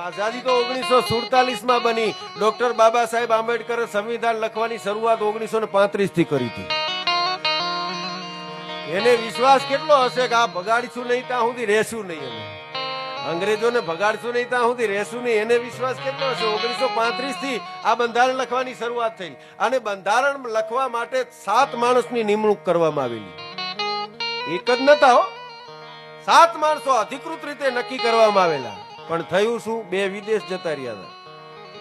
આઝાદી તો 1947 માં બની. ડોક્ટર બાબા સાહેબ આંબેડકરે સંવિધાન લખવાની શરૂઆત 1935 થી કરી હતી. એને વિશ્વાસ કેટલો હશે કે આ ભગાડીશું નહીં ત્યાં સુધી રહેશું નહીં, અમે અંગ્રેજોને ભગાડશું નહીં ત્યાં સુધી રહેશું નહીં. એને વિશ્વાસ કેટલો હશે? 1935 થી આ બંધારણ લખવાની શરૂઆત થઈ અને બંધારણ લખવા માટે 7 માણસની નિમણૂક કરવામાં આવેલી. એક જ નતા હો, 7 માણસો અધિકૃત રીતે નક્કી કરવામાં આવેલા. પણ થયું શું? 2 વિદેશ જતા રહ્યા હતા.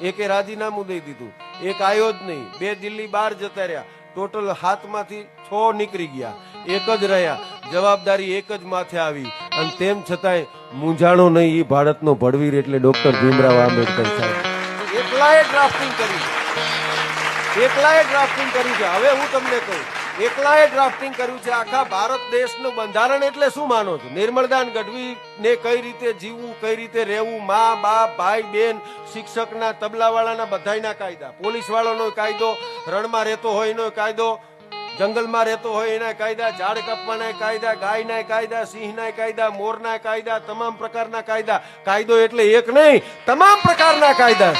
એકે રાજીનામું દઈ દીધું, એક આવ્યો જ નહીં. 2 દિલ્હી બહાર જતા રહ્યા. ટોટલ 7 માંથી 6 નીકળી ગયા, એક જ રહ્યા. જવાબદારી એક જ માથે આવી અને તેમ છતાંય મૂંઝાણો નહીં. એ ભારતનો ભડવીર એટલે ડોક્ટર ભીમરાવ આંબેડકર સાહેબ એકલાએ ડ્રાફ્ટિંગ કરી, એકલાએ ડ્રાફ્ટિંગ કર્યું છે. હવે હું તમને કહું, એકલાએ ડ્રાફ્ટિંગ કર્યું છે. આખા ભારત દેશનું બંધારણ એટલે શું માનો છો? નિર્મળદાન ગઢવી ને કઈ રીતે જીવવું, કઈ રીતે રહેવું, મા બાપ, ભાઈ બહેન, શિક્ષકના, તબલાવાળાના બધાયના કાયદા, પોલીસ વાળાનો કાયદો, રણમાં રહેતો હોય એનો કાયદો, જંગલમાં રહેતો હોય એના કાયદા, ઝાડ કાપવાના કાયદા, ગાયના કાયદા, સિંહના કાયદા, મોરના કાયદા, તમામ પ્રકારના કાયદા. કાયદો એટલે એક નહીં, તમામ પ્રકારના કાયદા.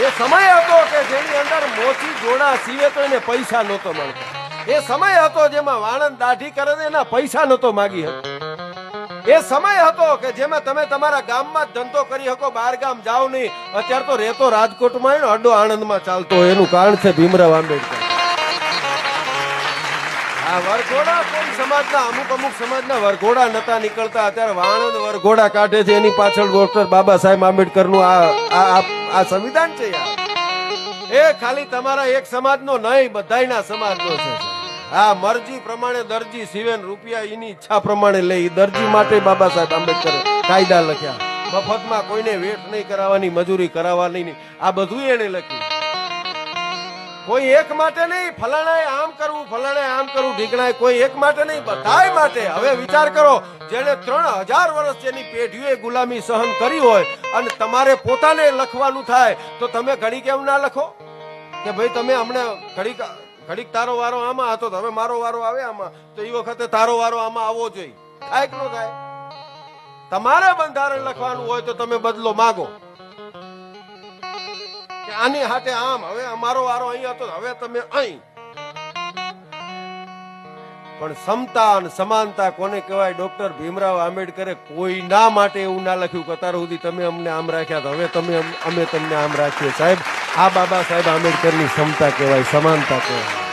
એ સમય હતો કે જેની અંદર મોચી જોડા સીવે તો એને પૈસા નહોતો મળતો. એ સમય હતો જેમાં વાણંદ દાઢી કરે એના પૈસા નહોતો માગી હતો. એ સમય હતો કે જેમાં તમે તમારા ગામમાં જ ધંધો કરી શકો, બહાર ગામ જાઓ નહીં. અત્યારે તો રહેતો રાજકોટમાં હોય ને અડ્ડો આણંદમાં ચાલતો હોય. એનું કારણ છે ભીમરાવ આંબેડકર. આ વરઘોડા કોઈ સમાજના, અમુક સમાજના વરઘોડા નતા નીકળતા. અત્યારે વાણંદ વરઘોડા કાઢે છે. એની પાછળ ડોક્ટર બાબા સાહેબ આંબેડકર નું આ સંવિધાન છે યાર. એ ખાલી તમારા એક સમાજનો નહીં, બધાયના સમાજનો છે. આ મરજી પ્રમાણે દરજી સીવેન રૂપિયા એની ઈચ્છા પ્રમાણે લઈ. દરજી માટે બાબા સાહેબ આંબેડકરે કાયદા લખ્યા. મફતમાં કોઈને વેઠ નહીં કરાવવાની, મજૂરી કરાવવાની નહીં. આ બધું એને લખ્યું. કોઈ એક માટે નહીં, ફલાણાએ આમ કરવું, ફલાણાએ આમ કરવું, ઢીકણાએ કોઈ એક માટે નહીં, બધાય માટે. હવે વિચાર કરો, જેને 3000 વર્ષ જેની પેઢીઓએ ગુલામી સહન કરી હોય અને તમારે પોતાને લખવાનું થાય તો તમે ઘડી કેમ ના લખો કે ભાઈ તમે હમણાં ઘડીક તારો વારો આમાં હતો, હવે મારો વારો આવે આમાં, તો એ વખતે તારો વારો આમાં આવવો જોઈએ. થાય કે ન થાય? તમારે બંધારણ લખવાનું હોય તો તમે બદલો માગો. આની હાથે આમ, હવે અમારો વારો અહીં હતો, હવે તમે અહીં. પણ સમતા અને સમાનતા કોને કહેવાય? ડોક્ટર ભીમરાવ આંબેડકરે કોઈના માટે એવું ના લખ્યું કે અત્યાર સુધી તમે અમને આમ રાખ્યા, હવે અમે તમને આમ રાખીએ. સાહેબ, આ બાબા સાહેબ આંબેડકરની સમતા કહેવાય, સમાનતા કહેવાય.